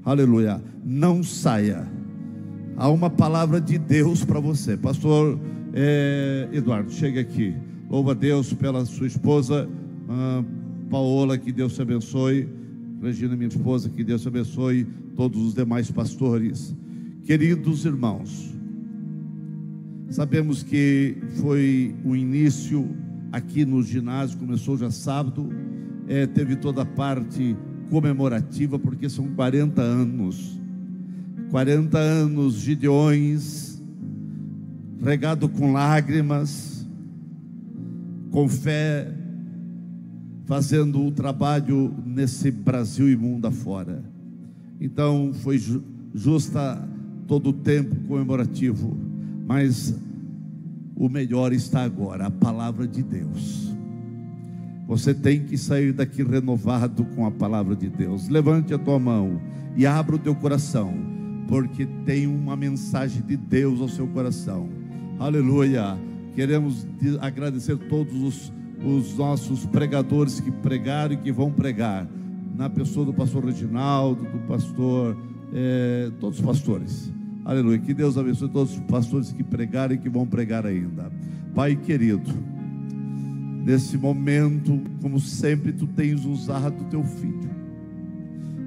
Aleluia. Não saia. Há uma palavra de Deus para você. Pastor Eduardo, chega aqui. Louva a Deus pela sua esposa Paola, que Deus te abençoe. Regina, minha esposa, que Deus te abençoe. Todos os demais pastores. Queridos irmãos, sabemos que foi o início aqui no ginásio, começou já sábado, teve toda a parte comemorativa, porque são 40 anos, 40 anos Gideões, regado com lágrimas, com fé, fazendo o trabalho nesse Brasil e mundo afora. Então foi justa todo o tempo comemorativo, mas o melhor está agora, a palavra de Deus. Você tem que sair daqui renovado com a palavra de Deus. Levante a tua mão e abra o teu coração, porque tem uma mensagem de Deus ao seu coração. Aleluia. Queremos agradecer todos os nossos pregadores que pregaram e que vão pregar, na pessoa do pastor Reginaldo, do pastor, todos os pastores. Aleluia. Que Deus abençoe todos os pastores que pregaram e que vão pregar ainda. Pai querido, nesse momento, como sempre, tu tens usado o teu filho.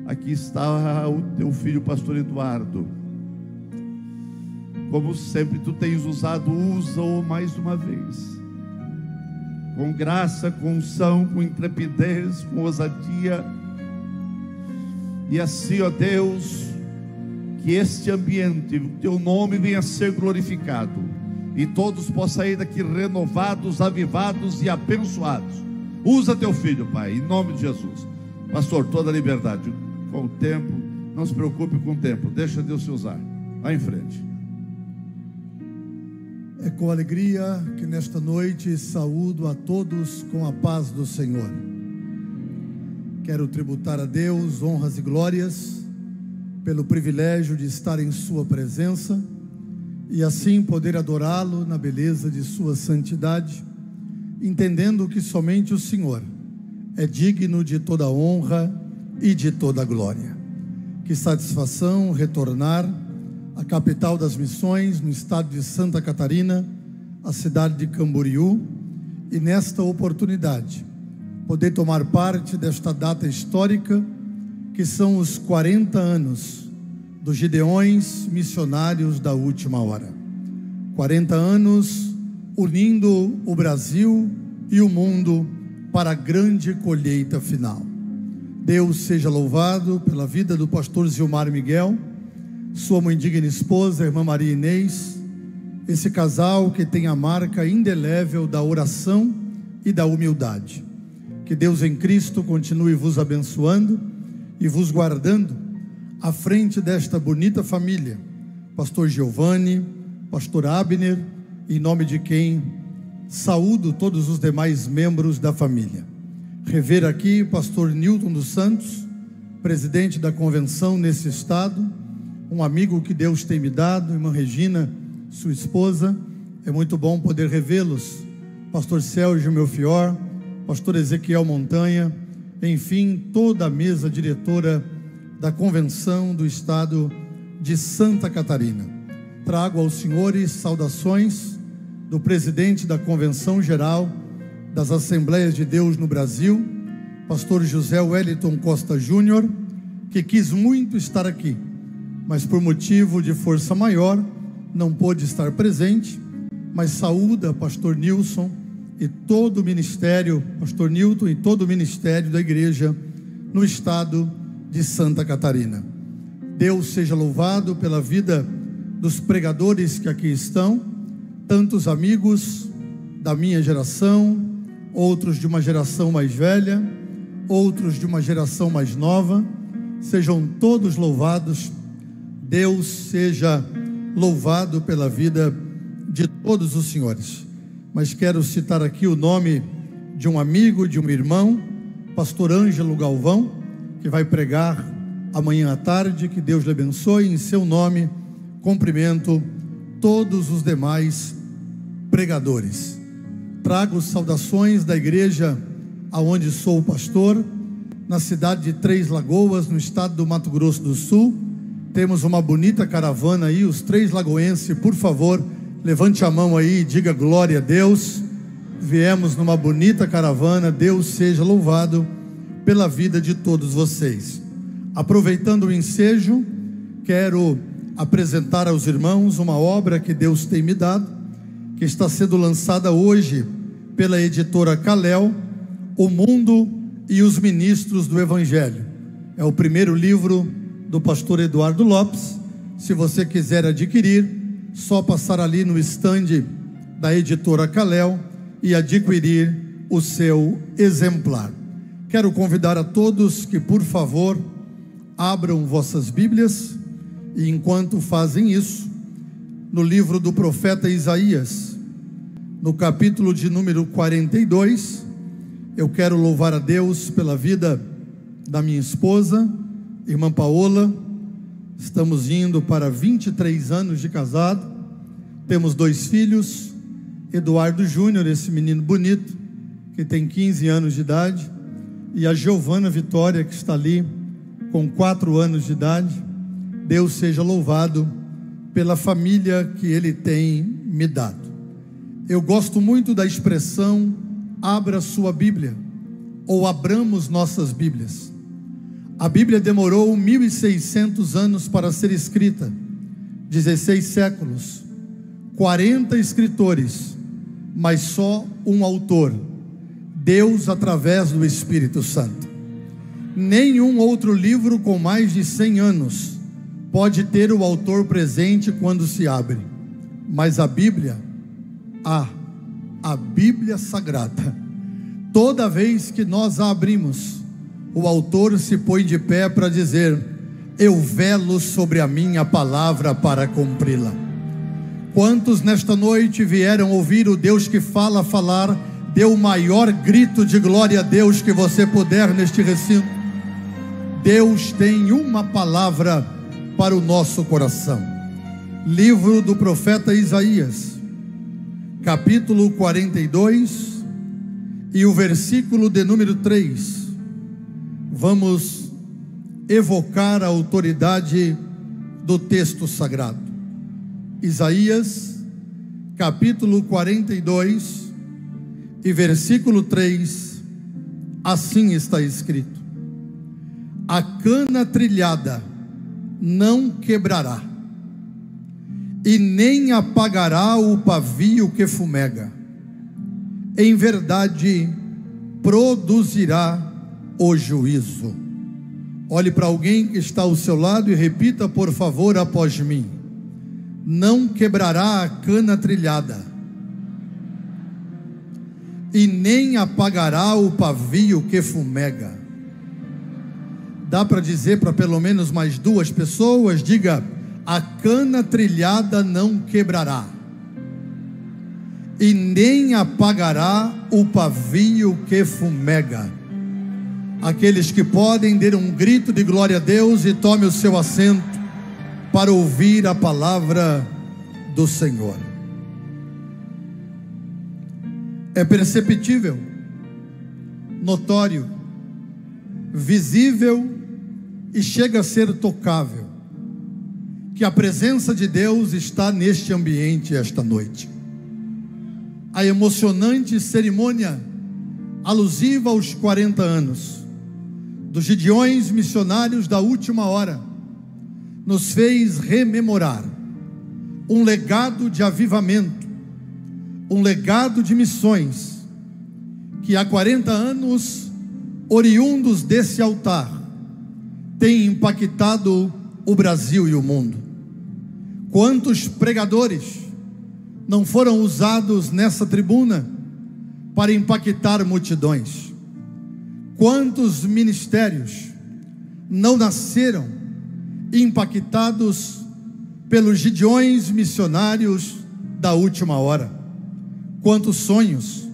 Aqui está o teu filho, pastor Eduardo. Como sempre tu tens usado, usa-o mais uma vez, com graça, com unção, com intrepidez, com ousadia. E assim, ó Deus, que este ambiente, o teu nome venha a ser glorificado, e todos possam sair daqui renovados, avivados e abençoados. Usa teu filho, Pai, em nome de Jesus. Pastor, toda a liberdade com o tempo, não se preocupe com o tempo, deixa Deus se usar. Vá em frente. É com alegria que nesta noite saúdo a todos com a paz do Senhor. Quero tributar a Deus honras e glórias pelo privilégio de estar em sua presença e assim poder adorá-lo na beleza de sua santidade, entendendo que somente o Senhor é digno de toda honra e de toda glória. Que satisfação retornar à capital das missões, no estado de Santa Catarina, a cidade de Camboriú, e nesta oportunidade poder tomar parte desta data histórica, que são os 40 anos dos Gideões missionários da última hora. 40 anos unindo o Brasil e o mundo para a grande colheita final. Deus seja louvado pela vida do pastor Zilmar Miguel, sua mãe digna esposa, irmã Maria Inês, esse casal que tem a marca indelével da oração e da humildade. Que Deus em Cristo continue vos abençoando e vos guardando à frente desta bonita família, pastor Giovanni, pastor Abner, em nome de quem saúdo todos os demais membros da família. Rever aqui pastor Nilton dos Santos, presidente da convenção nesse estado, um amigo que Deus tem me dado, irmã Regina, sua esposa. É muito bom poder revê-los, pastor Sérgio Melfior, pastor Ezequiel Montanha, enfim, toda a mesa diretora da convenção do estado de Santa Catarina. Trago aos senhores saudações do presidente da Convenção Geral das Assembleias de Deus no Brasil, pastor José Wellington Costa Júnior, que quis muito estar aqui, mas por motivo de força maior não pôde estar presente, mas saúda pastor Nilson e todo o ministério, pastor Nilton e todo o ministério da igreja no estado de Santa Catarina. Deus seja louvado pela vida dos pregadores que aqui estão, tantos amigos da minha geração, outros de uma geração mais velha, outros de uma geração mais nova. Sejam todos louvados. Deus seja louvado pela vida de todos os senhores. Mas quero citar aqui o nome de um amigo, de um irmão, pastor Ângelo Galvão, que vai pregar amanhã à tarde. Que Deus lhe abençoe. Em seu nome, cumprimento todos os demais pregadores. Trago saudações da igreja aonde sou pastor, na cidade de Três Lagoas, no estado do Mato Grosso do Sul. Temos uma bonita caravana aí. Os três lagoenses, por favor, levante a mão aí e diga glória a Deus. Viemos numa bonita caravana. Deus seja louvado pela vida de todos vocês. Aproveitando o ensejo, quero apresentar aos irmãos uma obra que Deus tem me dado, que está sendo lançada hoje pela editora Calel, O Mundo e os Ministros do Evangelho. É o primeiro livro do pastor Eduardo Lopes. Se você quiser adquirir, só passar ali no estande da editora Calel e adquirir o seu exemplar. Quero convidar a todos que, por favor, abram vossas Bíblias, e enquanto fazem isso, no livro do profeta Isaías, no capítulo de número 42, eu quero louvar a Deus pela vida da minha esposa, irmã Paola. Estamos indo para 23 anos de casado, temos 2 filhos, Eduardo Júnior, esse menino bonito, que tem 15 anos de idade, e a Giovana Vitória, que está ali, com 4 anos de idade. Deus seja louvado pela família que Ele tem me dado. Eu gosto muito da expressão, abra sua Bíblia, ou abramos nossas Bíblias. A Bíblia demorou 1.600 anos para ser escrita, 16 séculos, 40 escritores, mas só um autor, Deus através do Espírito Santo. Nenhum outro livro com mais de 100 anos pode ter o autor presente quando se abre, mas a Bíblia, a Bíblia Sagrada, toda vez que nós a abrimos, o autor se põe de pé para dizer: eu velo sobre a minha palavra para cumpri-la. Quantos nesta noite vieram ouvir o Deus que fala falar? Dê o maior grito de glória a Deus que você puder neste recinto. Deus tem uma palavra para o nosso coração. Livro do profeta Isaías, capítulo 42 e o versículo de número 3. Vamos evocar a autoridade do texto sagrado. Isaías, capítulo 42 e versículo 3, assim está escrito: a cana trilhada não quebrará, e nem apagará o pavio que fumega. Em verdade produzirá o juízo. Olhe para alguém que está ao seu lado e repita, por favor, após mim: não quebrará a cana trilhada, e nem apagará o pavio que fumega. Dá para dizer para pelo menos mais 2 pessoas? Diga: a cana trilhada não quebrará, e nem apagará o pavio que fumega. Aqueles que podem, dêem um grito de glória a Deus e tome o seu assento para ouvir a palavra do Senhor. É perceptível, notório, visível e chega a ser tocável que a presença de Deus está neste ambiente esta noite. A emocionante cerimônia alusiva aos 40 anos dos Gideões missionários da última hora nos fez rememorar um legado de avivamento, um legado de missões que há 40 anos, oriundos desse altar, tem impactado o Brasil e o mundo. Quantos pregadores não foram usados nessa tribuna para impactar multidões? Quantos ministérios não nasceram impactados pelos Gideões missionários da última hora? Quantos sonhos,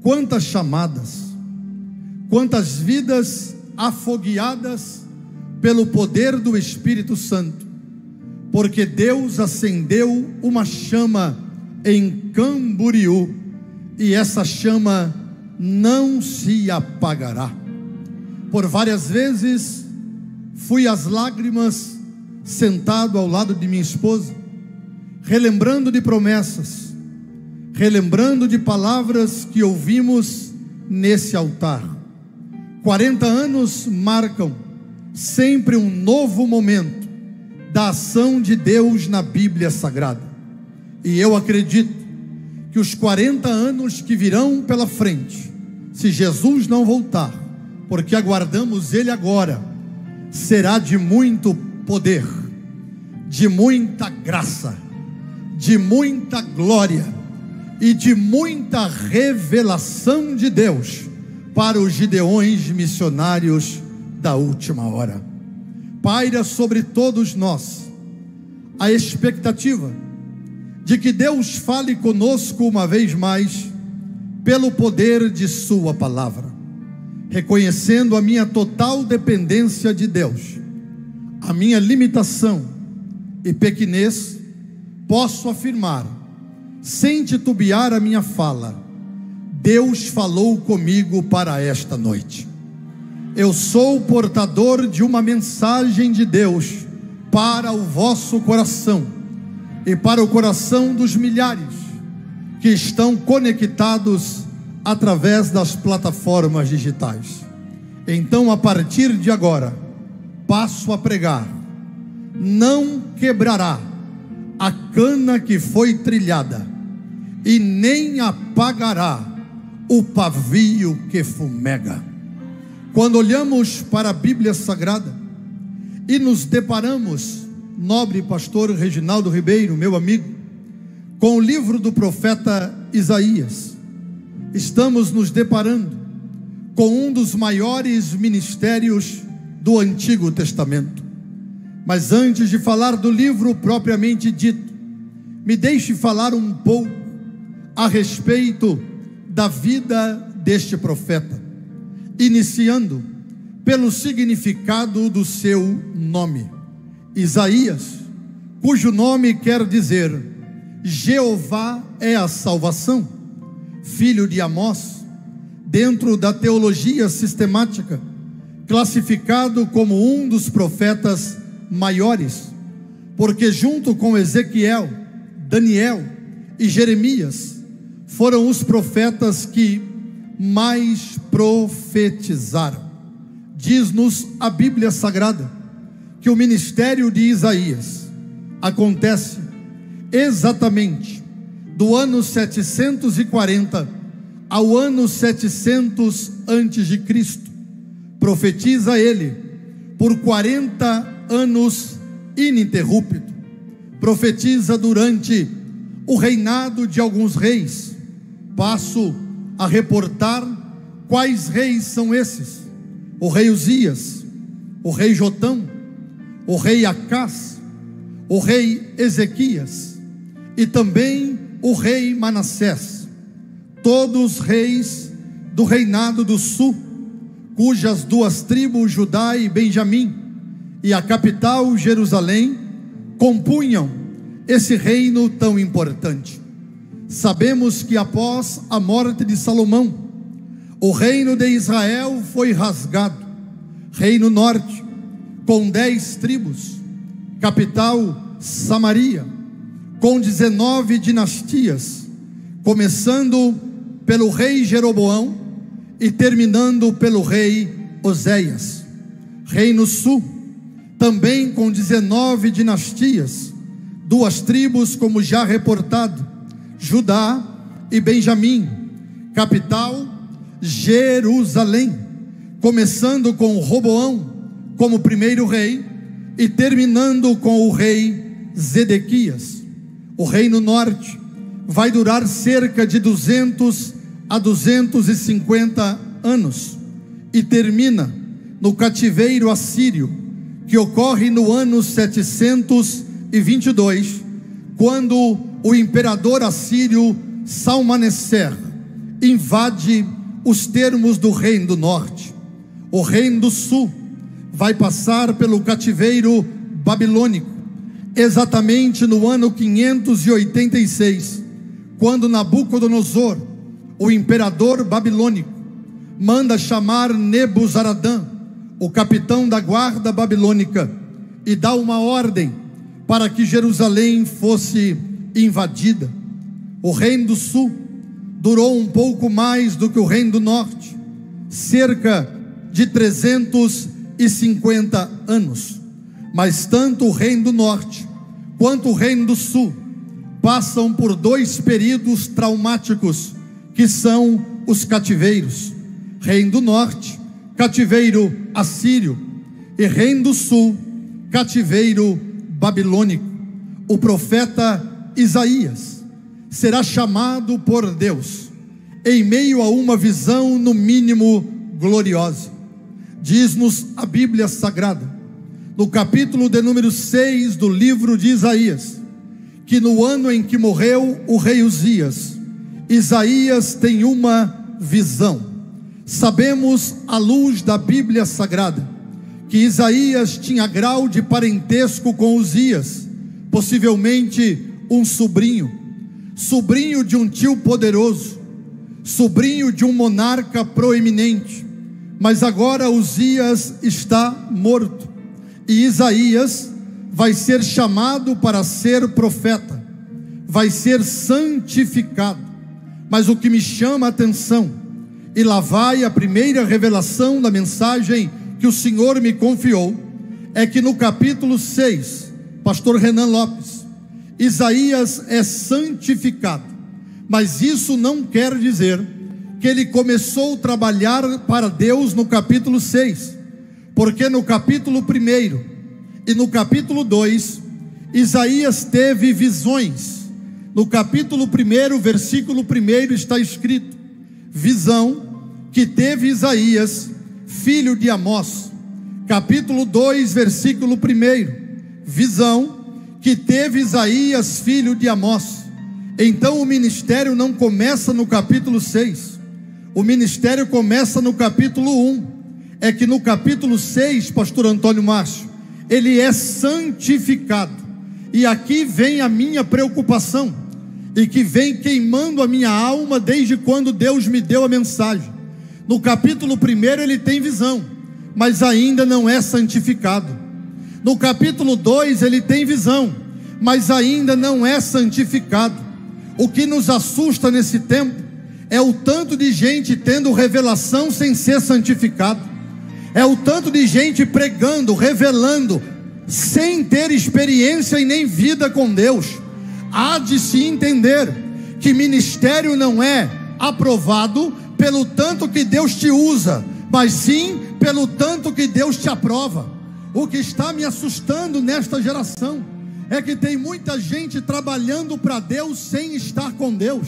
quantas chamadas, quantas vidas afogueadas pelo poder do Espírito Santo, porque Deus acendeu uma chama em Camboriú, e essa chama não se apagará. Por várias vezes fui às lágrimas sentado ao lado de minha esposa, relembrando de promessas, relembrando de palavras que ouvimos nesse altar. 40 anos marcam sempre um novo momento da ação de Deus na Bíblia Sagrada. E eu acredito que os 40 anos que virão pela frente, se Jesus não voltar, porque aguardamos Ele agora, será de muito poder, de muita graça, de muita glória e de muita revelação de Deus para os gideões missionários da última hora. Paira sobre todos nós a expectativa de que Deus fale conosco uma vez mais pelo poder de sua palavra. Reconhecendo a minha total dependência de Deus, a minha limitação e pequenez, posso afirmar, sem titubear a minha fala: Deus falou comigo para esta noite. Eu sou portador de uma mensagem de Deus para o vosso coração e para o coração dos milhares que estão conectados através das plataformas digitais. Então, a partir de agora, passo a pregar: não quebrará a cana que foi trilhada, e nem apagará o pavio que fumega. Quando olhamos para a Bíblia Sagrada e nos deparamos, nobre pastor Reginaldo Ribeiro, meu amigo, com o livro do profeta Isaías, estamos nos deparando com um dos maiores ministérios do Antigo Testamento. Mas antes de falar do livro propriamente dito, me deixe falar um pouco a respeito da vida deste profeta, iniciando pelo significado do seu nome. Isaías, cujo nome quer dizer Jeová é a salvação, filho de Amós, dentro da teologia sistemática, classificado como um dos profetas maiores, porque junto com Ezequiel, Daniel e Jeremias, foram os profetas que mais profetizaram. Diz-nos a Bíblia Sagrada que o ministério de Isaías acontece exatamente do ano 740 ao ano 700 antes de Cristo. Profetiza ele por 40 anos ininterrupto. Profetiza durante o reinado de alguns reis. Passo a reportar quais reis são esses: o rei Uzias, o rei Jotão, o rei Acás, o rei Ezequias e também o rei Manassés, todos reis do reinado do sul, cujas duas tribos, Judá e Benjamim, e a capital Jerusalém, compunham esse reino tão importante. Sabemos que após a morte de Salomão, o reino de Israel foi rasgado. Reino norte, com 10 tribos, capital Samaria, com 19 dinastias, começando pelo rei Jeroboão e terminando pelo rei Oséias. Reino sul, também com 19 dinastias, 2 tribos, como já reportado, Judá e Benjamim, capital Jerusalém, começando com Roboão como primeiro rei e terminando com o rei Zedequias. O reino norte vai durar cerca de 200 a 250 anos e termina no cativeiro assírio, que ocorre no ano 722, quando o imperador assírio Salmaneser invade os termos do reino do norte. O reino do sul vai passar pelo cativeiro babilônico, exatamente no ano 586, quando Nabucodonosor, o imperador babilônico, manda chamar Nebuzaradã, o capitão da guarda babilônica, e dá uma ordem para que Jerusalém fosse invadida. O reino do sul durou um pouco mais do que o reino do norte, cerca de 350 anos. Mas tanto o reino do norte quanto o reino do sul passam por dois períodos traumáticos, que são os cativeiros. Reino do norte, cativeiro assírio, e reino do sul, cativeiro babilônico. O profeta Isaías será chamado por Deus em meio a uma visão no mínimo gloriosa. Diz-nos a Bíblia Sagrada, no capítulo de número 6 do livro de Isaías, que no ano em que morreu o rei Uzias, Isaías tem uma visão. Sabemos, à luz da Bíblia Sagrada, que Isaías tinha grau de parentesco com Uzias, possivelmente um sobrinho de um tio poderoso, sobrinho de um monarca proeminente. Mas agora Uzias está morto, e Isaías vai ser chamado para ser profeta, vai ser santificado. Mas o que me chama a atenção, e lá vai a primeira revelação da mensagem que o Senhor me confiou, é que no capítulo 6, pastor Renan Lopes, Isaías é santificado, mas isso não quer dizer que ele começou a trabalhar para Deus no capítulo 6, porque no capítulo 1 e no capítulo 2, Isaías teve visões. No capítulo 1, versículo 1, está escrito: visão que teve Isaías, filho de Amós. Capítulo 2, versículo 1, visão que teve Isaías, filho de Amós. Então o ministério não começa no capítulo 6, o ministério começa no capítulo 1. É que no capítulo 6, pastor Antônio Márcio, ele é santificado. E aqui vem a minha preocupação, e que vem queimando a minha alma desde quando Deus me deu a mensagem. No capítulo 1 ele tem visão, mas ainda não é santificado. No capítulo 2 ele tem visão, mas ainda não é santificado. O que nos assusta nesse tempo é o tanto de gente tendo revelação sem ser santificado. É o tanto de gente pregando, revelando, sem ter experiência e nem vida com Deus. Há de se entender que ministério não é aprovado pelo tanto que Deus te usa, mas sim pelo tanto que Deus te aprova. O que está me assustando nesta geração é que tem muita gente trabalhando para Deus sem estar com Deus.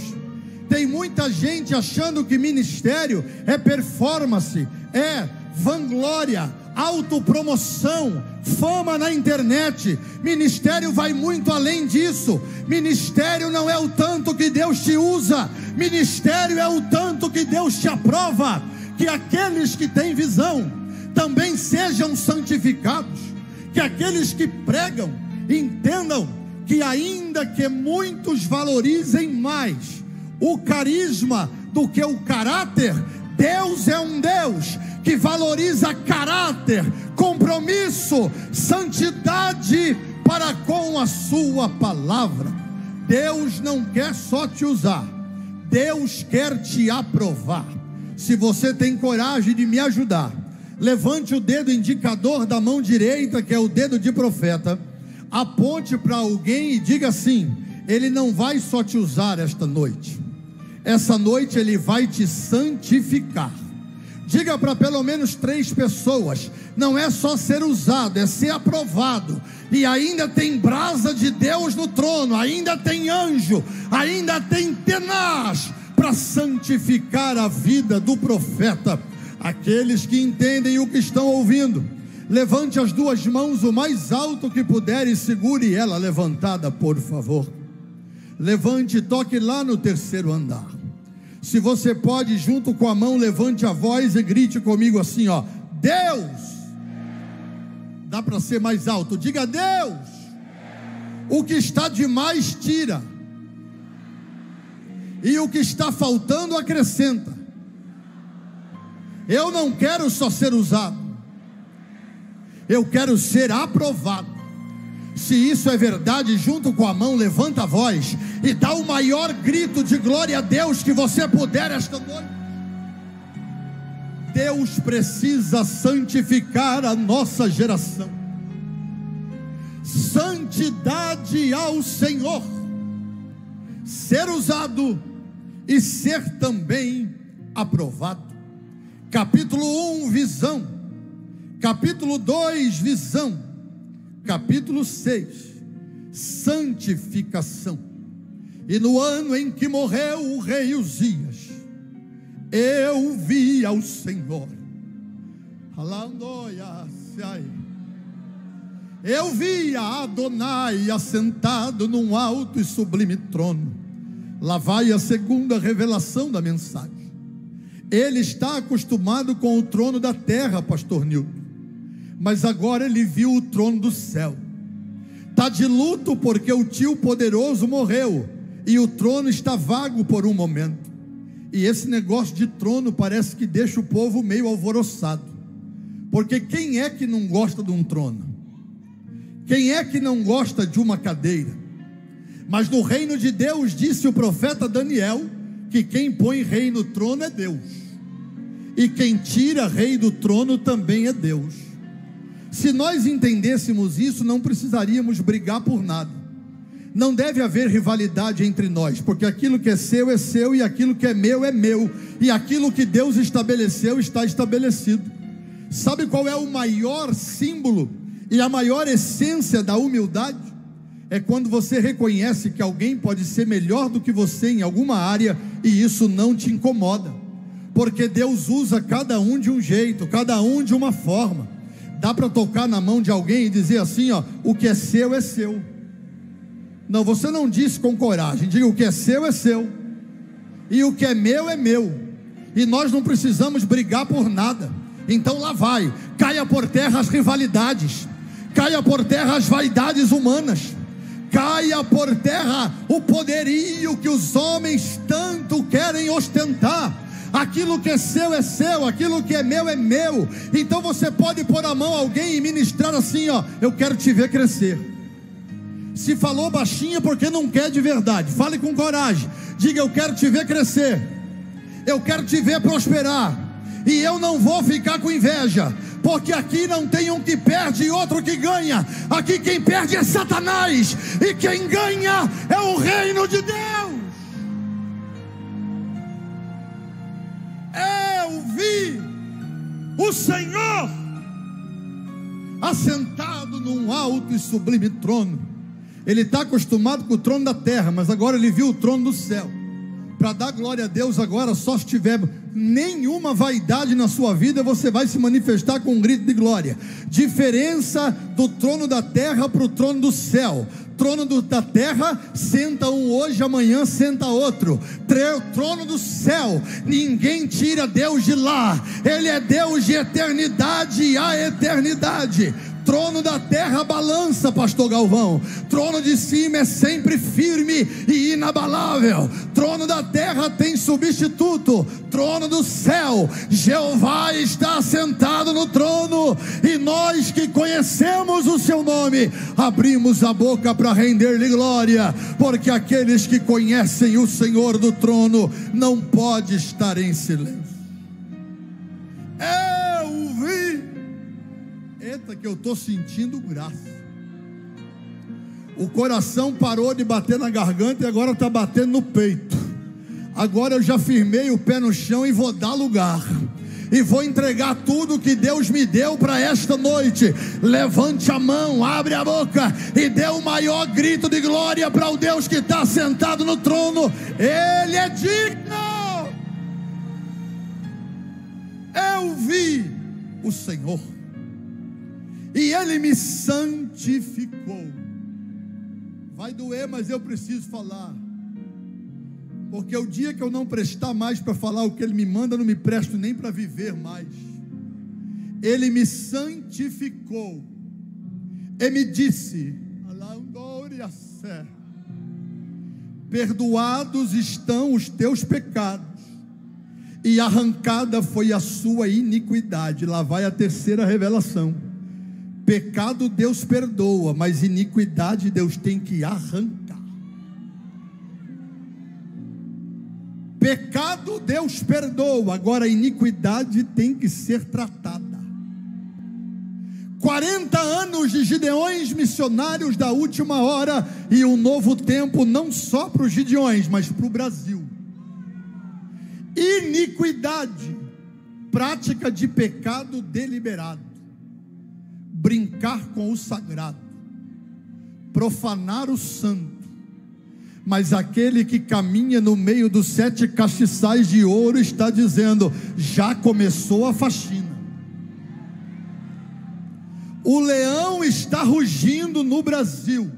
Tem muita gente achando que ministério é performance, é vanglória, autopromoção, fama na internet. Ministério vai muito além disso. Ministério não é o tanto que Deus te usa, ministério é o tanto que Deus te aprova. Que aqueles que têm visão também sejam santificados, que aqueles que pregam entendam que ainda que muitos valorizem mais o carisma do que o caráter, Deus é um Deus que valoriza caráter, compromisso, santidade para com a sua palavra. Deus não quer só te usar, Deus quer te aprovar. Se você tem coragem de me ajudar, levante o dedo indicador da mão direita, que é o dedo de profeta, aponte para alguém e diga assim: ele não vai só te usar esta noite, essa noite ele vai te santificar. Diga para pelo menos 3 pessoas: não é só ser usado, é ser aprovado. E ainda tem brasa de Deus no trono, ainda tem anjo, ainda tem tenaz para santificar a vida do profeta. Aqueles que entendem o que estão ouvindo, levante as 2 mãos o mais alto que puder e segure ela levantada, por favor. Levante e toque lá no 3º andar. Se você pode, junto com a mão, levante a voz e grite comigo assim, ó: Deus! Dá para ser mais alto, diga: Deus! O que está demais tira, e o que está faltando acrescenta. Eu não quero só ser usado, eu quero ser aprovado. Se isso é verdade, junto com a mão, levanta a voz e dá o maior grito de glória a Deus que você puder esta noite. Deus precisa santificar a nossa geração. Santidade ao Senhor. Ser usado e ser também aprovado. Capítulo 1, visão. Capítulo 2, visão. Capítulo 6, santificação. E no ano em que morreu o rei Uzias, eu vi ao Senhor. Eu vi a Adonai assentado num alto e sublime trono. Lá vai a segunda revelação da mensagem. Ele está acostumado com o trono da terra, pastor Nilton, mas agora ele viu o trono do céu. Está de luto porque o tio poderoso morreu e o trono está vago por um momento. E esse negócio de trono parece que deixa o povo meio alvoroçado, porque quem é que não gosta de um trono? Quem é que não gosta de uma cadeira? Mas no reino de Deus, disse o profeta Daniel, que quem põe rei no trono é Deus, e quem tira rei do trono também é Deus. Se nós entendêssemos isso, não precisaríamos brigar por nada. Não deve haver rivalidade entre nós, porque aquilo que é seu, e aquilo que é meu, e aquilo que Deus estabeleceu, está estabelecido. Sabe qual é o maior símbolo e a maior essência da humildade? É quando você reconhece que alguém pode ser melhor do que você em alguma área, e isso não te incomoda, porque Deus usa cada um de um jeito, cada um de uma forma. Dá para tocar na mão de alguém e dizer assim, ó, o que é seu é seu. Não, você não disse com coragem. Diga, o que é seu, e o que é meu, e nós não precisamos brigar por nada. Então lá vai, caia por terra as rivalidades, caia por terra as vaidades humanas, caia por terra o poderio que os homens tanto querem ostentar. Aquilo que é seu, aquilo que é meu. Então você pode pôr a mão a alguém e ministrar assim, ó, eu quero te ver crescer. Se falou baixinho é porque não quer de verdade. Fale com coragem. Diga, eu quero te ver crescer, eu quero te ver prosperar, e eu não vou ficar com inveja, porque aqui não tem um que perde e outro que ganha. Aqui quem perde é Satanás, e quem ganha é o reino de Deus. Eu vi o Senhor assentado num alto e sublime trono. Ele está acostumado com o trono da terra, mas agora ele viu o trono do céu. Para dar glória a Deus agora, só se tiver nenhuma vaidade na sua vida, você vai se manifestar com um grito de glória. Diferença do trono da terra para o trono do céu. Trono da terra, senta um hoje, amanhã senta outro. Trono do céu, ninguém tira Deus de lá. Ele é Deus de eternidade a eternidade. Trono da terra balança, pastor Galvão. Trono de cima é sempre firme e inabalável. Trono da terra tem substituto. Trono do céu, Jeová está assentado no trono, e nós que conhecemos o seu nome, abrimos a boca para render-lhe glória, porque aqueles que conhecem o Senhor do trono não pode estar em silêncio. Eu vi. Eita, que eu estou sentindo graça. O coração parou de bater na garganta e agora está batendo no peito. Agora eu já firmei o pé no chão e vou dar lugar, e vou entregar tudo que Deus me deu para esta noite. Levante a mão, abre a boca e dê o maior grito de glória para o Deus que está sentado no trono. Ele é digno. Eu vi o Senhor, e Ele me santificou. Vai doer, mas eu preciso falar, porque o dia que eu não prestar mais para falar o que Ele me manda, não me presto nem para viver mais. Ele me santificou e me disse: perdoados estão os teus pecados, e arrancada foi a sua iniquidade. Lá vai a terceira revelação. Pecado Deus perdoa, mas iniquidade Deus tem que arrancar. Pecado Deus perdoa, agora a iniquidade tem que ser tratada. 40 anos de Gideões missionários da última hora e um novo tempo não só para os Gideões, mas para o Brasil. Iniquidade, prática de pecado deliberado, brincar com o sagrado, profanar o santo. Mas aquele que caminha no meio dos 7 castiçais de ouro está dizendo: já começou a faxina. O leão está rugindo no Brasil.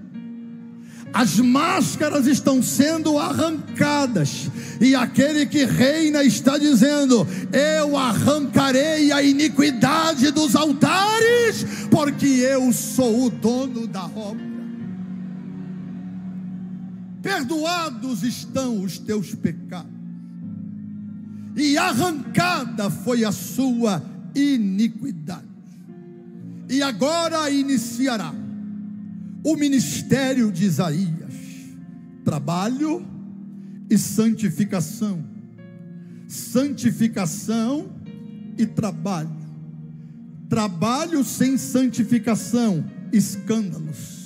As máscaras estão sendo arrancadas, e aquele que reina está dizendo: eu arrancarei a iniquidade dos altares, porque eu sou o dono da obra. Perdoados estão os teus pecados, e arrancada foi a sua iniquidade. E agora iniciará o ministério de Isaías: trabalho e santificação, santificação e trabalho. Trabalho sem santificação, escândalos.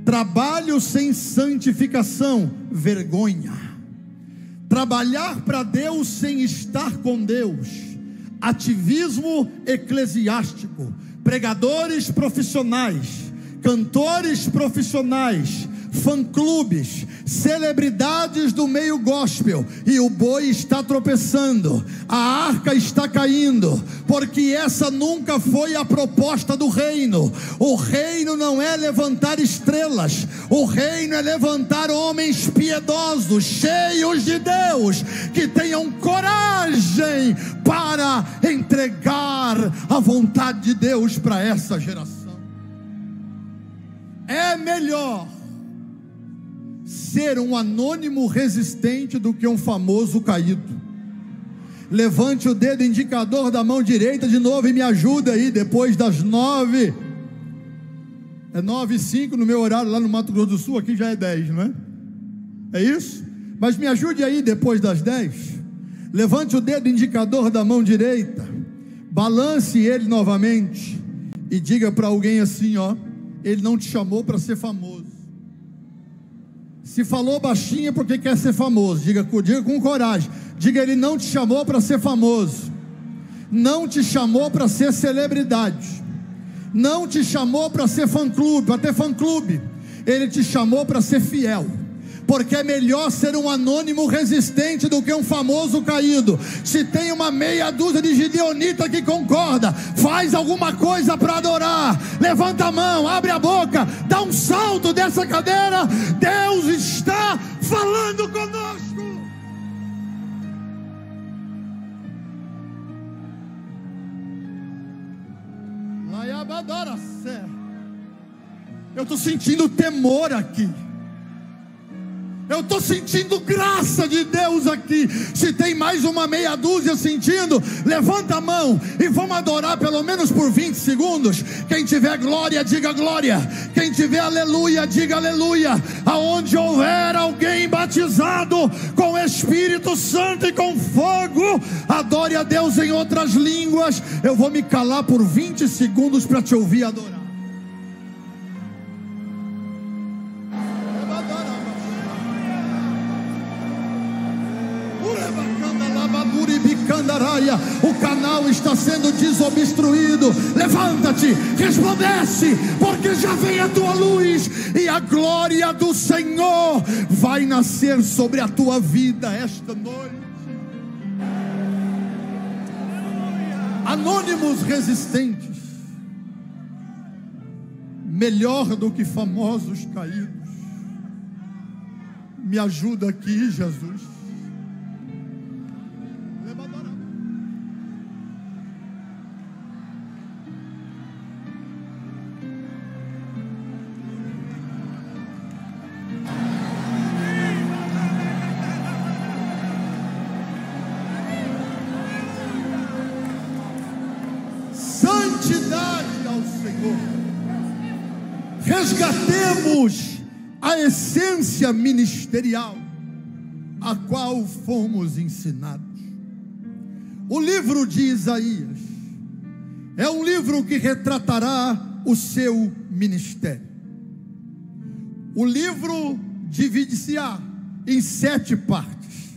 Trabalho sem santificação, vergonha. Trabalhar para Deus sem estar com Deus, ativismo eclesiástico. Pregadores profissionais, cantores profissionais, fã-clubes, celebridades do meio gospel, e o boi está tropeçando, a arca está caindo, porque essa nunca foi a proposta do reino. O reino não é levantar estrelas, o reino é levantar homens piedosos, cheios de Deus, que tenham coragem para entregar a vontade de Deus para essa geração. É melhor ser um anônimo resistente do que um famoso caído. Levante o dedo indicador da mão direita de novo e me ajuda aí, depois das 9. É 9h05 no meu horário lá no Mato Grosso do Sul, aqui já é 10, não é? É isso? Mas me ajude aí depois das 10. Levante o dedo indicador da mão direita, balance ele novamente e diga para alguém assim, ó: ele não te chamou para ser famoso. Se falou baixinho é porque quer ser famoso. Diga com coragem. Diga: ele não te chamou para ser famoso, não te chamou para ser celebridade, não te chamou para ser fã-clube, para ter fã-clube. Ele te chamou para ser fiel, porque é melhor ser um anônimo resistente do que um famoso caído. Se tem uma meia dúzia de gideonita que concorda, faz alguma coisa para adorar, levanta a mão, abre a boca, dá um salto dessa cadeira. Deus está falando conosco. Eu estou sentindo temor aqui, eu estou sentindo graça de Deus aqui. Se tem mais uma meia dúzia sentindo, levanta a mão e vamos adorar pelo menos por 20 segundos. Quem tiver glória, diga glória. Quem tiver aleluia, diga aleluia. Aonde houver alguém batizado com o Espírito Santo e com fogo, adore a Deus em outras línguas. Eu vou me calar por 20 segundos para te ouvir adorar. O canal está sendo desobstruído. Levanta-te, resplandece, porque já vem a tua luz, e a glória do Senhor vai nascer sobre a tua vida esta noite. Anônimos resistentes, melhor do que famosos caídos. Me ajuda aqui, Jesus. Santidade ao Senhor. resgatemos a essência ministerial a qual fomos ensinados. O livro de Isaías é um livro que retratará o seu ministério. O livro divide-se-á em 7 partes.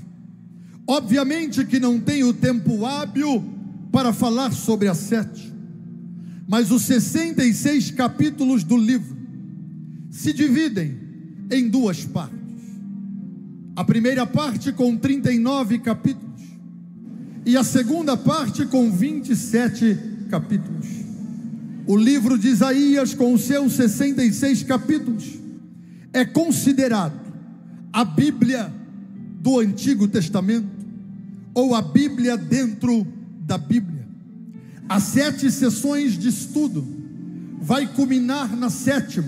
Obviamente que não tenho tempo hábil para falar sobre as 7, mas os 66 capítulos do livro se dividem em 2 partes. A primeira parte com 39 capítulos e a segunda parte com 27 capítulos. O livro de Isaías, com os seus 66 capítulos, é considerado a Bíblia do Antigo Testamento, ou a Bíblia dentro da Bíblia. As 7 sessões de estudo vai culminar na 7ª,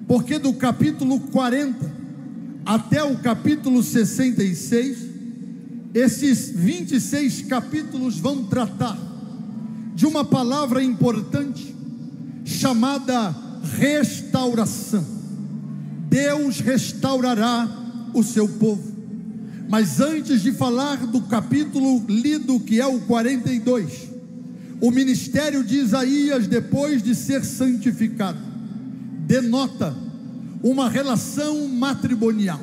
porque do capítulo 40 até o capítulo 66, esses 26 capítulos vão tratar de uma palavra importante chamada restauração. Deus restaurará o seu povo. Mas antes de falar do capítulo lido, que é o 42, o ministério de Isaías, depois de ser santificado, denota uma relação matrimonial,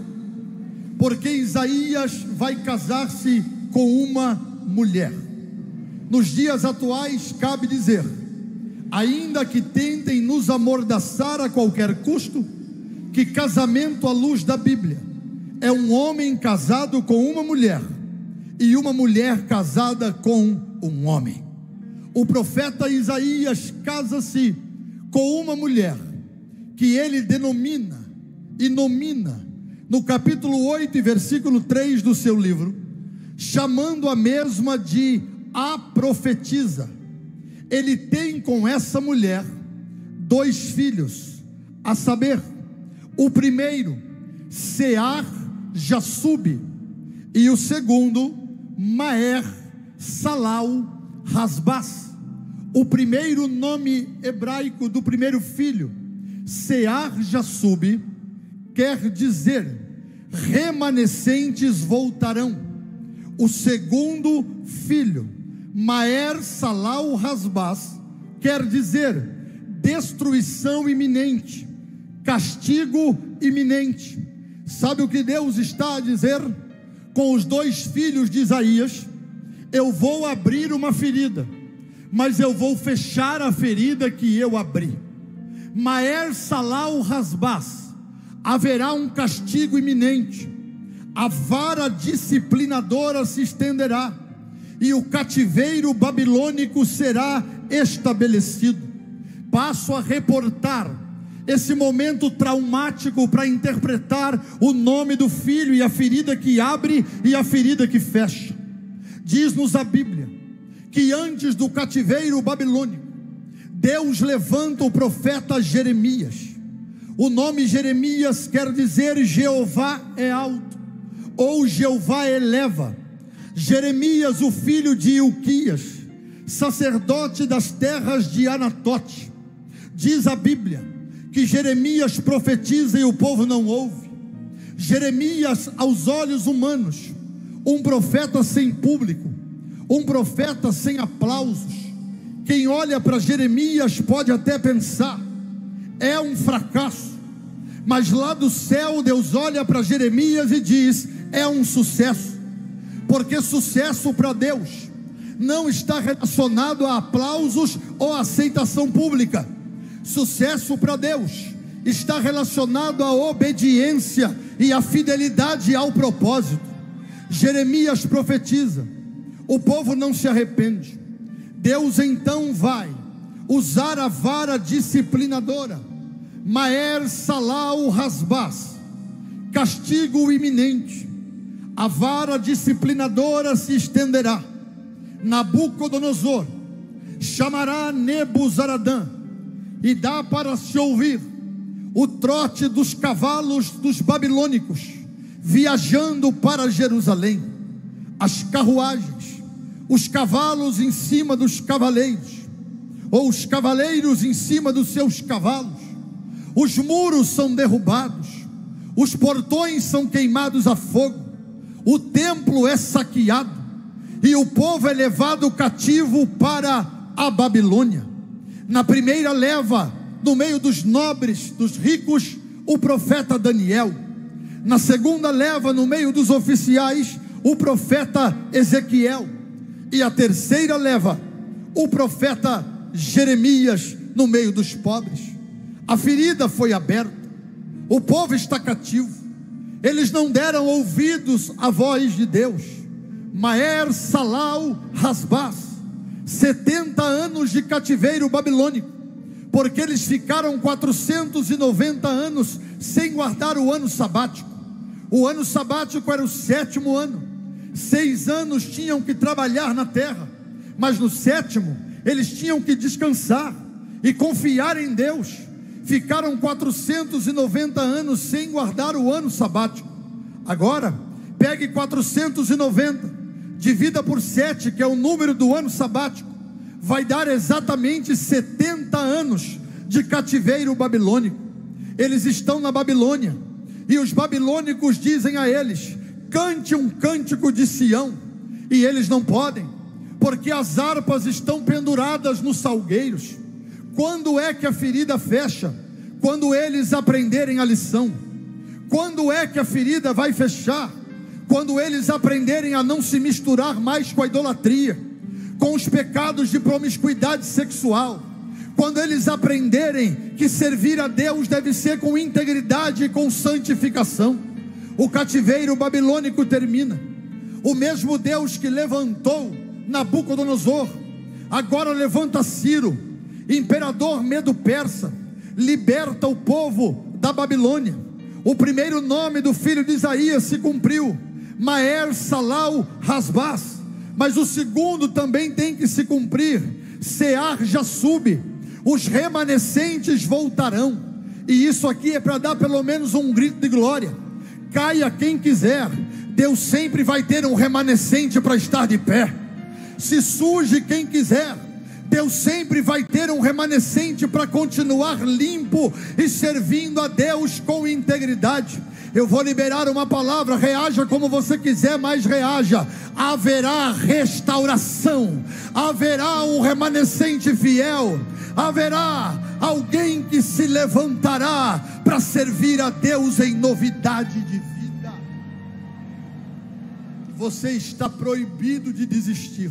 porque Isaías vai casar-se com uma mulher. Nos dias atuais, cabe dizer, ainda que tentem nos amordaçar a qualquer custo, que casamento à luz da Bíblia é um homem casado com uma mulher e uma mulher casada com um homem. O profeta Isaías casa-se com uma mulher que ele denomina e nomina no capítulo 8 e versículo 3 do seu livro, chamando a mesma de a profetisa. Ele tem com essa mulher 2 filhos, a saber, o primeiro, Sear-Jasub, e o segundo, Maer-Salal-Hasbaz. O primeiro nome hebraico do primeiro filho, Sear-Jasub, quer dizer remanescentes voltarão. O segundo filho, Maer-Salal-Hasbaz, quer dizer destruição iminente, castigo iminente. Sabe o que Deus está a dizer com os 2 filhos de Isaías? Eu vou abrir uma ferida, mas eu vou fechar a ferida que eu abri. Maer-Salal-Hasbaz, haverá um castigo iminente, a vara disciplinadora se estenderá, e o cativeiro babilônico será estabelecido. Passo a reportar esse momento traumático para interpretar o nome do filho e a ferida que abre e a ferida que fecha. Diz-nos a Bíblia que antes do cativeiro babilônico, Deus levanta o profeta Jeremias. O nome Jeremias quer dizer Jeová é alto, ou Jeová eleva. Jeremias, o filho de Ilquias, sacerdote das terras de Anatote. Diz a Bíblia que Jeremias profetiza e o povo não ouve. Jeremias, aos olhos humanos, um profeta sem público, um profeta sem aplausos. Quem olha para Jeremias pode até pensar, é um fracasso, mas lá do céu Deus olha para Jeremias e diz, é um sucesso, porque sucesso para Deus não está relacionado a aplausos ou a aceitação pública. Sucesso para Deus está relacionado à obediência e à fidelidade ao propósito. Jeremias profetiza, o povo não se arrepende. Deus então vai usar a vara disciplinadora, Maer-Salal-Hasbaz, castigo iminente. A vara disciplinadora se estenderá. Nabucodonosor chamará Nebuzaradã, e dá para se ouvir o trote dos cavalos dos babilônicos viajando para Jerusalém, as carruagens, os cavalos em cima dos cavaleiros, ou os cavaleiros em cima dos seus cavalos, os muros são derrubados, os portões são queimados a fogo, o templo é saqueado, e o povo é levado cativo para a Babilônia. Na primeira leva, no meio dos nobres, dos ricos, o profeta Daniel. Na segunda leva, no meio dos oficiais, o profeta Ezequiel. E a terceira leva, o profeta Jeremias, no meio dos pobres. A ferida foi aberta, o povo está cativo, eles não deram ouvidos à voz de Deus. Maer Salal Hasbaz, 70 anos de cativeiro babilônico, porque eles ficaram 490 anos sem guardar o ano sabático. O ano sabático era o 7º ano. 6 anos tinham que trabalhar na terra, mas no 7º eles tinham que descansar e confiar em Deus. Ficaram 490 anos sem guardar o ano sabático. Agora, pegue 490, divida por 7, que é o número do ano sabático, vai dar exatamente 70 anos de cativeiro babilônico. Eles estão na Babilônia, e os babilônicos dizem a eles: cante um cântico de Sião, e eles não podem, porque as harpas estão penduradas nos salgueiros. Quando é que a ferida fecha? Quando eles aprenderem a lição. Quando é que a ferida vai fechar? Quando eles aprenderem a não se misturar mais com a idolatria, com os pecados de promiscuidade sexual. Quando eles aprenderem que servir a Deus deve ser com integridade e com santificação. O cativeiro babilônico termina. O mesmo Deus que levantou Nabucodonosor, agora levanta Ciro, imperador medo-persa, liberta o povo da Babilônia. O primeiro nome do filho de Isaías se cumpriu, Maer Salal Hasbaz, mas o segundo também tem que se cumprir, Sear Jassub. Os remanescentes voltarão, e isso aqui é para dar pelo menos um grito de glória. Caia quem quiser, Deus sempre vai ter um remanescente para estar de pé. Se suje quem quiser, Deus sempre vai ter um remanescente para continuar limpo e servindo a Deus com integridade. Eu vou liberar uma palavra, reaja como você quiser, mas reaja. Haverá restauração, haverá um remanescente fiel, haverá alguém que se levantará para servir a Deus em novidade de vida. Você está proibido de desistir,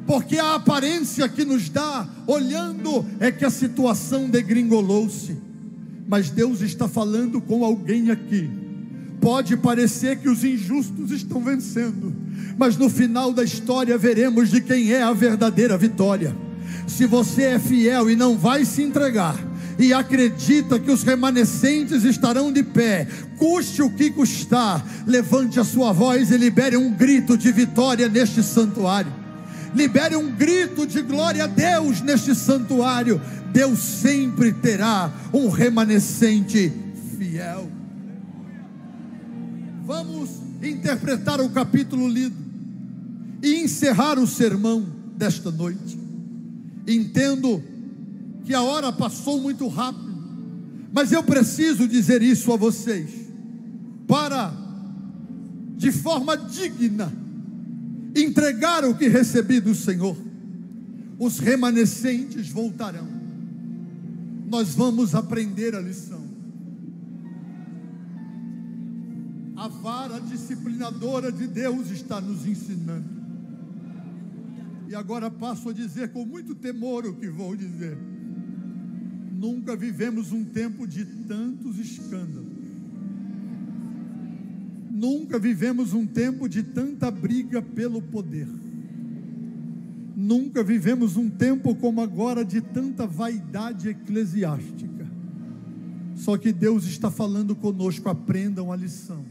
porque a aparência que nos dá olhando é que a situação degringolou-se, mas Deus está falando com alguém aqui. Pode parecer que os injustos estão vencendo, mas no final da história veremos de quem é a verdadeira vitória. Se você é fiel e não vai se entregar, e acredita que os remanescentes estarão de pé, custe o que custar, levante a sua voz e libere um grito de vitória neste santuário. Libere um grito de glória a Deus neste santuário. Deus sempre terá um remanescente fiel. Vamos interpretar o capítulo lido e encerrar o sermão desta noite. Entendo que a hora passou muito rápido, mas eu preciso dizer isso a vocês, para, de forma digna, entregar o que recebi do Senhor. Os remanescentes voltarão. Nós vamos aprender a lição. A vara disciplinadora de Deus está nos ensinando. E agora passo a dizer com muito temor o que vou dizer. Nunca vivemos um tempo de tantos escândalos. Nunca vivemos um tempo de tanta briga pelo poder. Nunca vivemos um tempo como agora de tanta vaidade eclesiástica. Só que Deus está falando conosco, aprendam a lição.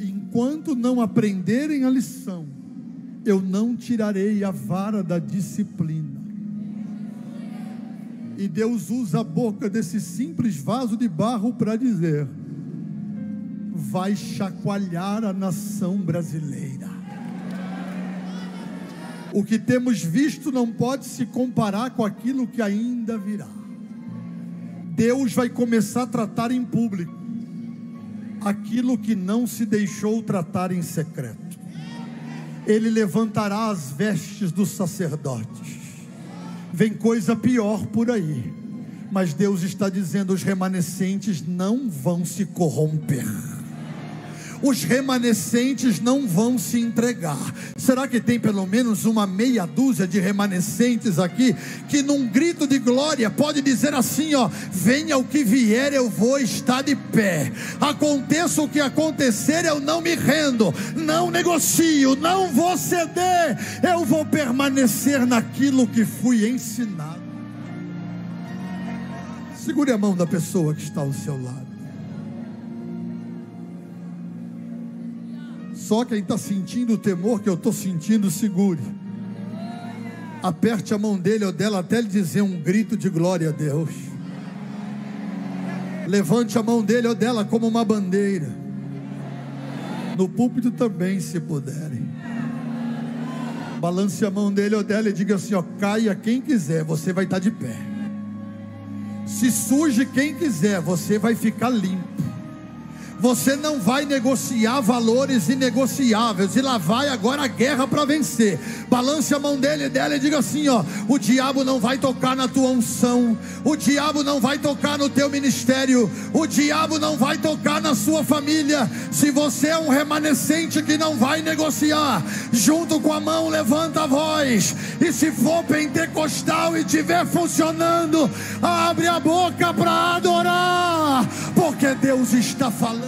Enquanto não aprenderem a lição, eu não tirarei a vara da disciplina. E Deus usa a boca desse simples vaso de barro para dizer: vai chacoalhar a nação brasileira. O que temos visto não pode se comparar com aquilo que ainda virá. Deus vai começar a tratar em público aquilo que não se deixou tratar em secreto. Ele levantará as vestes dos sacerdotes. Vem coisa pior por aí, mas Deus está dizendo: os remanescentes não vão se corromper. Os remanescentes não vão se entregar. Será que tem pelo menos uma meia dúzia de remanescentes aqui, que num grito de glória pode dizer assim, ó: venha o que vier, eu vou estar de pé. Aconteça o que acontecer, eu não me rendo, não negocio, não vou ceder. Eu vou permanecer naquilo que fui ensinado. Segure a mão da pessoa que está ao seu lado. Só quem está sentindo o temor que eu estou sentindo, segure. Aperte a mão dele ou dela até ele dizer um grito de glória a Deus. Levante a mão dele ou dela como uma bandeira. No púlpito também, se puderem. Balance a mão dele ou dela e diga assim, ó: caia quem quiser, você vai estar de pé. Se suje quem quiser, você vai ficar limpo. Você não vai negociar valores inegociáveis. E lá vai agora a guerra para vencer. Balance a mão dele e dela e diga assim, ó: o diabo não vai tocar na tua unção. O diabo não vai tocar no teu ministério. O diabo não vai tocar na sua família. Se você é um remanescente que não vai negociar, junto com a mão levanta a voz. E se for pentecostal e estiver funcionando, abre a boca para adorar, porque Deus está falando.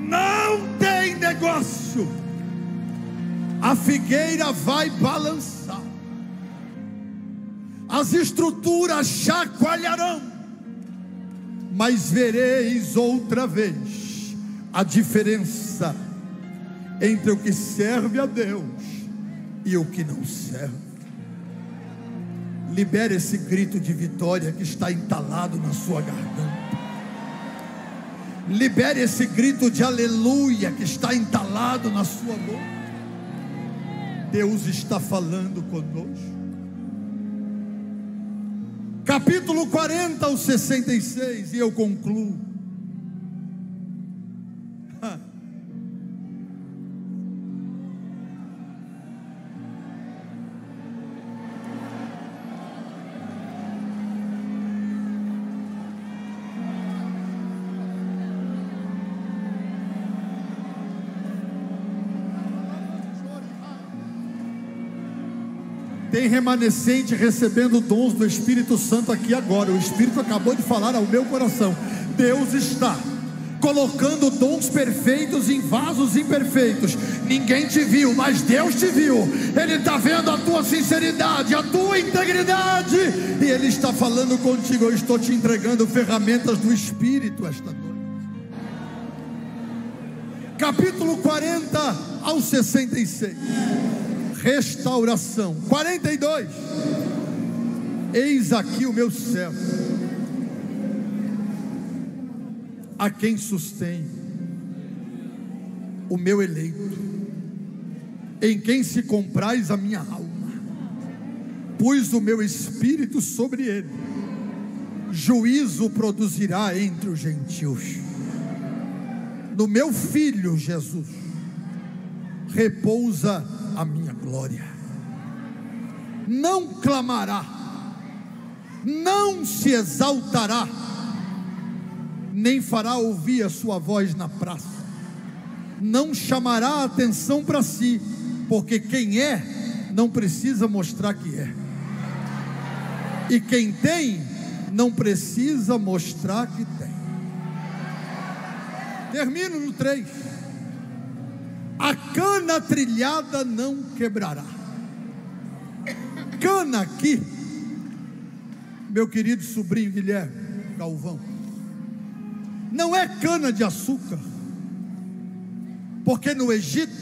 Não tem negócio. A figueira vai balançar, as estruturas chacoalharão, mas vereis outra vez a diferença entre o que serve a Deus e o que não serve. Libere esse grito de vitória que está entalado na sua garganta. Libere esse grito de aleluia que está entalado na sua boca. Deus está falando conosco. Capítulo 40 ao 66, e eu concluo. Tem remanescente recebendo dons do Espírito Santo aqui agora. O Espírito acabou de falar ao meu coração. Deus está colocando dons perfeitos em vasos imperfeitos. Ninguém te viu, mas Deus te viu. Ele está vendo a tua sinceridade, a tua integridade, e Ele está falando contigo. Eu estou te entregando ferramentas do Espírito esta noite. Capítulo 40 ao 66. Restauração. 42. Eis aqui o meu servo, a quem sustenho, o meu eleito, em quem se compraz a minha alma. Pus o meu espírito sobre ele. Juízo produzirá entre os gentios. No meu filho Jesus repousa a minha glória. Não clamará, não se exaltará, nem fará ouvir a sua voz na praça. Não chamará a atenção para si, porque quem é não precisa mostrar que é, e quem tem não precisa mostrar que tem. Termino no 3. A cana trilhada não quebrará. Cana aqui meu querido sobrinho Guilherme Galvão, não é cana de açúcar, porque no Egito,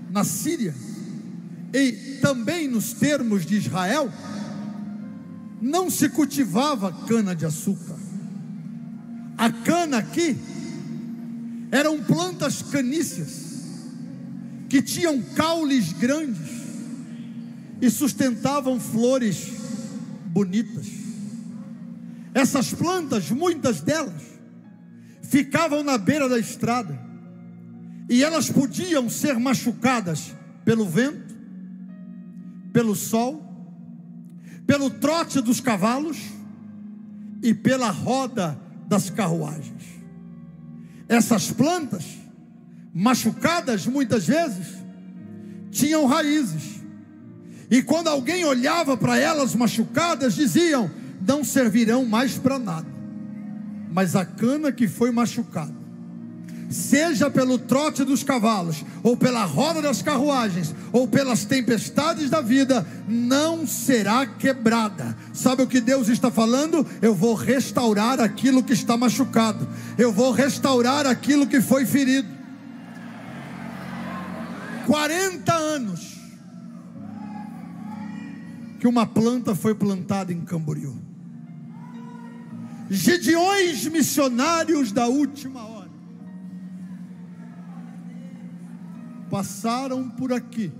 na Síria e também nos termos de Israel, não se cultivava cana de açúcar. A cana aqui eram plantas caníceas que tinham caules grandes e sustentavam flores bonitas. Essas plantas, muitas delas, ficavam na beira da estrada, e elas podiam ser machucadas pelo vento, pelo sol, pelo trote dos cavalos e pela roda das carruagens. Essas plantas, machucadas muitas vezes, tinham raízes, e quando alguém olhava para elas machucadas, diziam: não servirão mais para nada. Mas a cana que foi machucada, seja pelo trote dos cavalos, ou pela roda das carruagens, ou pelas tempestades da vida, não será quebrada. Sabe o que Deus está falando? Eu vou restaurar aquilo que está machucado, eu vou restaurar aquilo que foi ferido. 40 anos que uma planta foi plantada em Camboriú. Gideões missionários da última hora passaram por aqui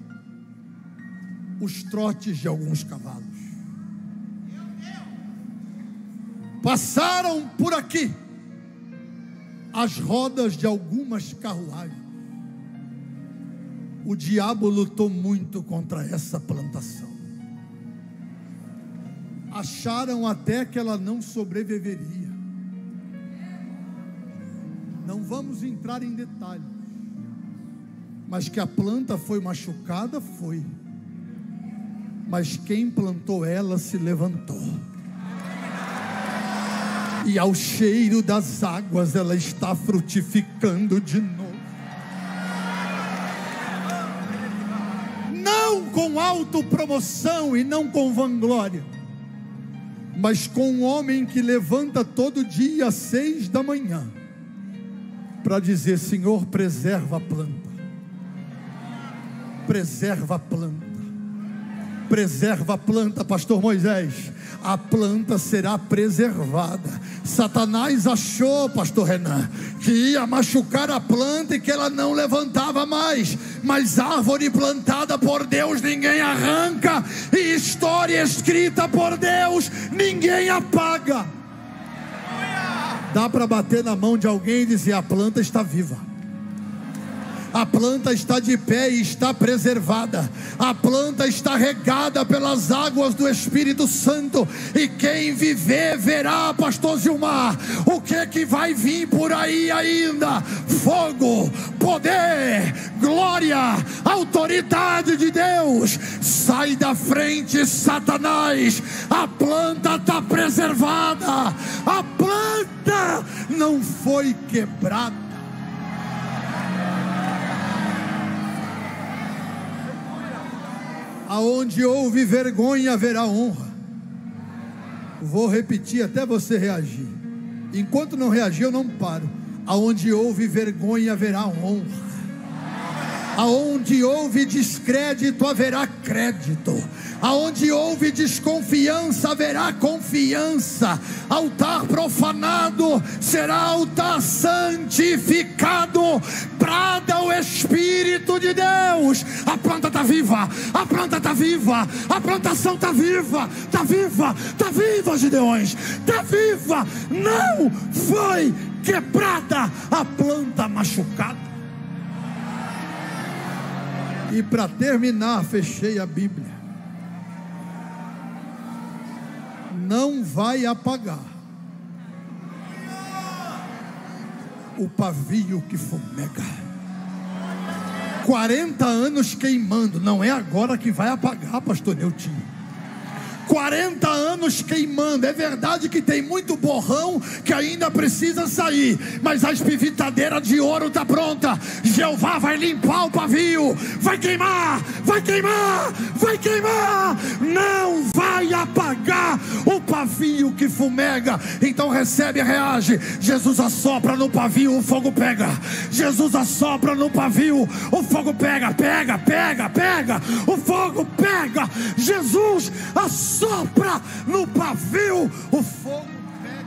os trotes de alguns cavalos, passaram por aqui as rodas de algumas carruagens. O diabo lutou muito contra essa plantação. Acharam até que ela não sobreviveria. Não vamos entrar em detalhes, mas que a planta foi machucada, foi. Mas quem plantou ela se levantou, e ao cheiro das águas ela está frutificando de novo. Não com autopromoção e não com vanglória, mas com um homem que levanta todo dia às 6 da manhã para dizer: Senhor, preserva a planta, preserva a planta, preserva a planta. Pastor Moisés, a planta será preservada. Satanás achou, pastor Renan, que ia machucar a planta e que ela não levantava mais, mas árvore plantada por Deus ninguém arranca, e história escrita por Deus ninguém apaga. Dá para bater na mão de alguém e dizer: a planta está viva, a planta está de pé e está preservada, a planta está regada pelas águas do Espírito Santo, e quem viver verá, pastor Gilmar, o que vai vir por aí ainda: fogo, poder, glória, autoridade de Deus. Sai da frente, Satanás, a planta está preservada, a planta não foi quebrada. Aonde houve vergonha, haverá honra. Vou repetir até você reagir. Enquanto não reagir, eu não paro. Aonde houve vergonha, haverá honra. Aonde houve descrédito, haverá crédito. Aonde houve desconfiança, haverá confiança. Altar profanado será altar santificado. Brada o Espírito de Deus: a planta está viva, a planta está viva, a plantação está viva, está viva, está viva, Gideões, está viva. Não foi quebrada a planta machucada. E para terminar, fechei a Bíblia. Não vai apagar o pavio que fumega. 40 anos queimando, não é agora que vai apagar, pastor Neutinho. 40 anos queimando. É verdade que tem muito borrão que ainda precisa sair, mas a espivitadeira de ouro está pronta. Jeová vai limpar o pavio. Vai queimar, vai queimar, vai queimar. Não vai apagar o pavio que fumega. Então recebe e reage. Jesus assopra no pavio, o fogo pega. Jesus assopra no pavio, o fogo pega. Pega, pega, pega. O fogo pega. Jesus assopra no pavio, o fogo pega.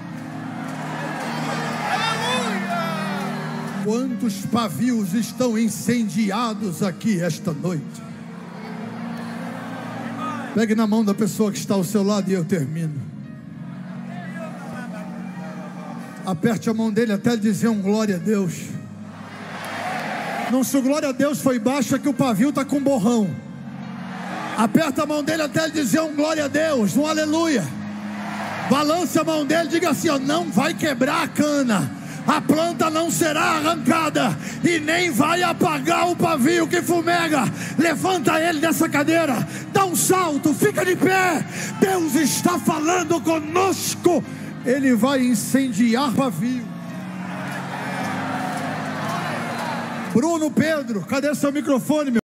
Aleluia! Quantos pavios estão incendiados aqui esta noite? Pegue na mão da pessoa que está ao seu lado e eu termino. Aperte a mão dele até ele dizer um glória a Deus. Não, se o glória a Deus foi baixo, é que o pavio está com borrão. Aperta a mão dele até ele dizer um glória a Deus, um aleluia. Balance a mão dele, diga assim, ó, não vai quebrar a cana, a planta não será arrancada e nem vai apagar o pavio que fumega. Levanta ele dessa cadeira, dá um salto, fica de pé. Deus está falando conosco. Ele vai incendiar pavio. Bruno, Pedro, cadê seu microfone, meu?